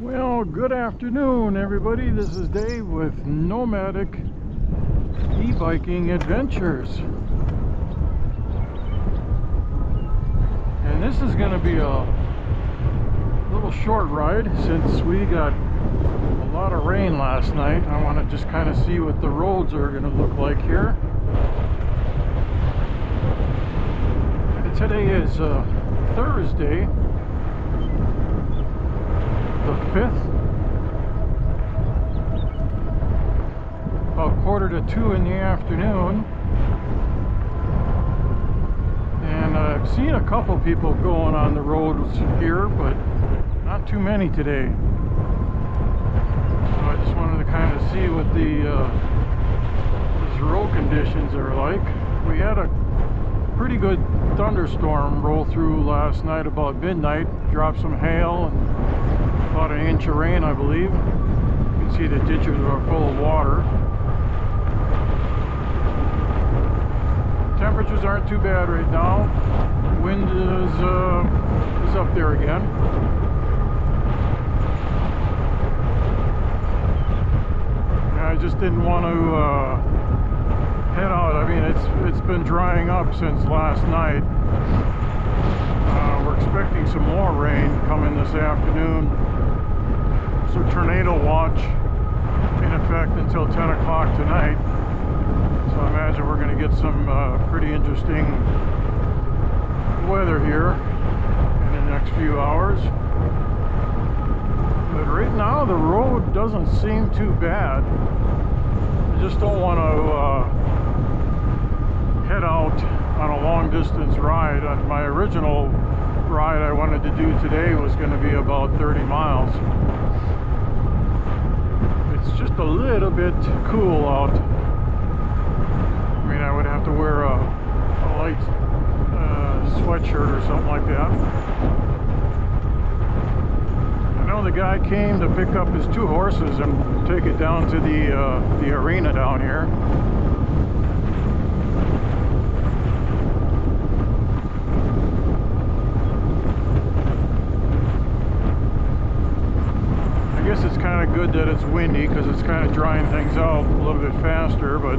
Well, good afternoon, everybody. This is Dave with Nomadic e-biking adventures. And this is going to be a little short ride since we got a lot of rain last night. I want to just kind of see what the roads are going to look like here. Today is Thursday, the 5th, about 1:45 in the afternoon, and I've seen a couple people going on the roads here, but not too many today. So I just wanted to kind of see what these road conditions are like. We had a pretty good thunderstorm roll through last night about midnight, dropped some hail and about an inch of rain, I believe. You can see the ditches are full of water. Temperatures aren't too bad right now. Wind is up there again. I just didn't want to head out. I mean, it's been drying up since last night. We're expecting some more rain coming this afternoon. So tornado watch in effect until 10 o'clock tonight. So I imagine we're going to get some pretty interesting weather here in the next few hours. But right now the road doesn't seem too bad. I just don't want to head out on a long distance ride. On my original ride I wanted to do today was going to be about 30 miles. It's just a little bit cool out. I mean, I would have to wear a light sweatshirt or something like that. I know the guy came to pick up his 2 horses and take it down to the arena down here. I guess it's kind of good that it's windy because it's kind of drying things out a little bit faster, but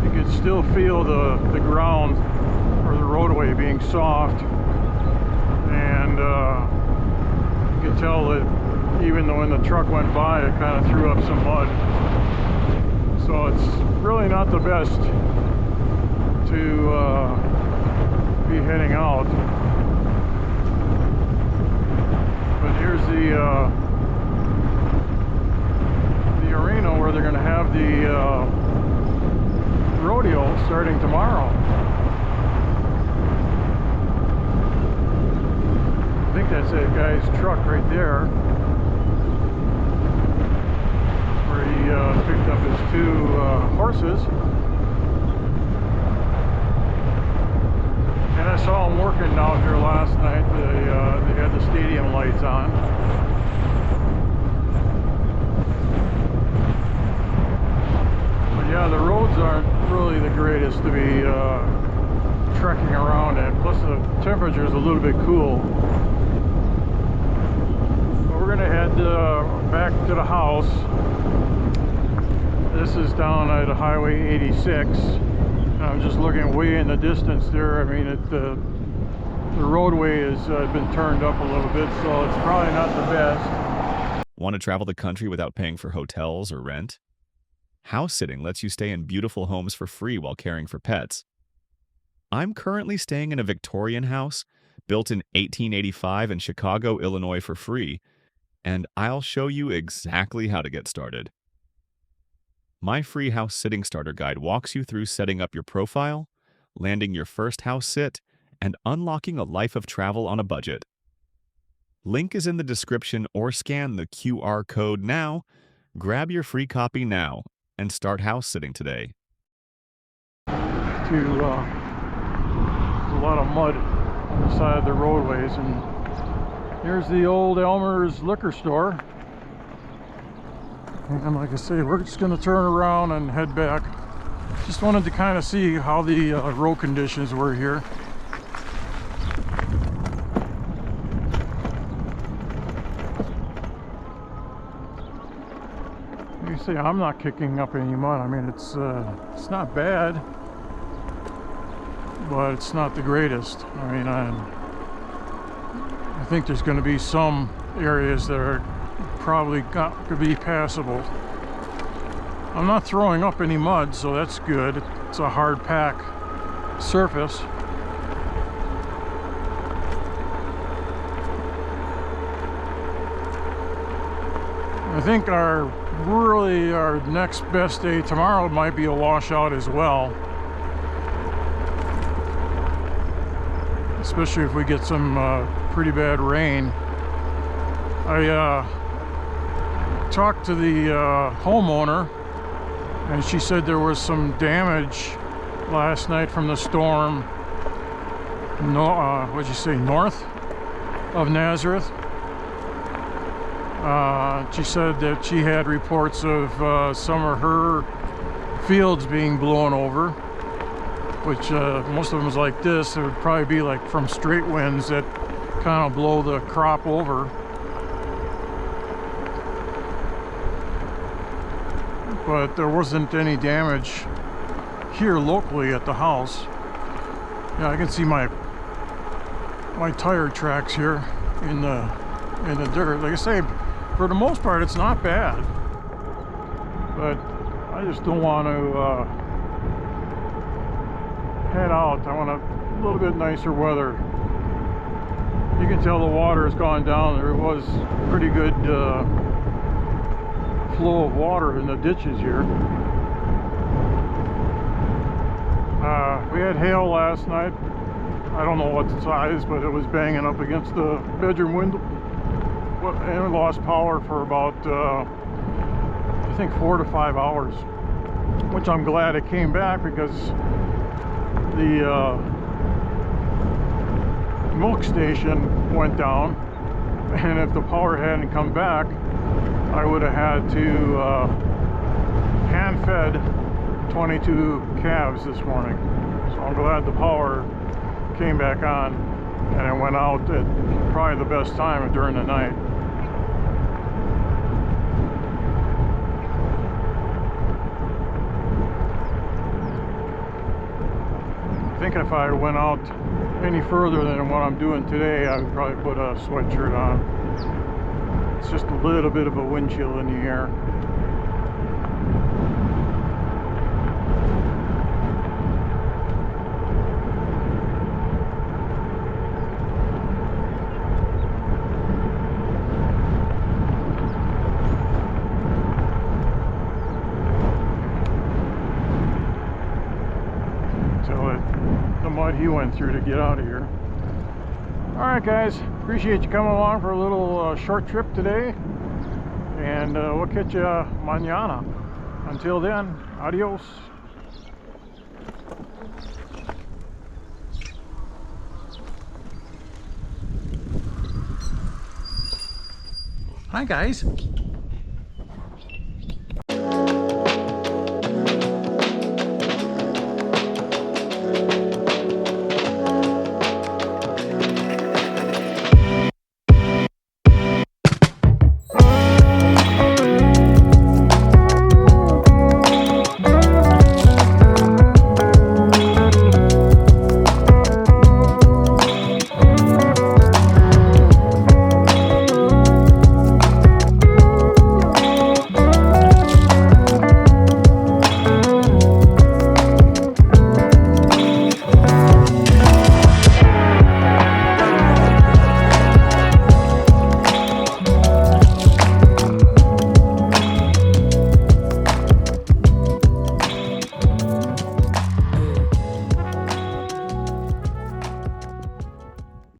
you can still feel the ground or the roadway being soft, and you can tell that even though when the truck went by it kind of threw up some mud. So it's really not the best to be heading out. But here's the arena where they're going to have the rodeo starting tomorrow. I think that's that guy's truck right there, where he picked up his 2 horses. And I saw him working down here last night. They had the stadium lights on. Yeah, the roads aren't really the greatest to be trekking around in. Plus the temperature is a little bit cool. But we're going to head back to the house. This is down at Highway 86. I'm just looking way in the distance there. I mean, the roadway has been turned up a little bit, so it's probably not the best. Want to travel the country without paying for hotels or rent? House sitting lets you stay in beautiful homes for free while caring for pets. I'm currently staying in a Victorian house built in 1885 in Chicago, Illinois for free, and I'll show you exactly how to get started. My free house sitting starter guide walks you through setting up your profile, landing your first house sit, and unlocking a life of travel on a budget. Link is in the description or scan the QR code now. Grab your free copy now and start house sitting today. There's a lot of mud on the side of the roadways, and here's the old Elmer's liquor store. And like I say, we're just going to turn around and head back. Just wanted to kind of see how the road conditions were here. You see, I'm not kicking up any mud. I mean, it's not bad, but it's not the greatest. I mean, I think there's going to be some areas that are probably could be passable. I'm not throwing up any mud, so that's good. It's a hard pack surface. I think our next best day tomorrow might be a washout as well, especially if we get some pretty bad rain. I talked to the homeowner, and she said there was some damage last night from the storm. What'd you say, north of Nazareth? She said that she had reports of some of her fields being blown over, which most of them was like this. It would probably be like from straight winds that kind of blow the crop over. But there wasn't any damage here locally at the house. Yeah, I can see my tire tracks here in the dirt. Like I say, for the most part, it's not bad. But I just don't want to head out. I want a little bit nicer weather. You can tell the water has gone down. There was pretty good flow of water in the ditches here. We had hail last night. I don't know what size, but it was banging up against the bedroom window. And we lost power for about, I think 4 to 5 hours, which I'm glad it came back, because the milk station went down, and if the power hadn't come back, I would have had to hand-fed 22 calves this morning. So I'm glad the power came back on, and it went out at probably the best time during the night. I think if I went out any further than what I'm doing today, I would probably put a sweatshirt on. It's just a little bit of a wind chill in the air. The mud he went through to get out of here. Alright guys, appreciate you coming along for a little short trip today, and we'll catch you mañana. Until then, adios. Hi guys.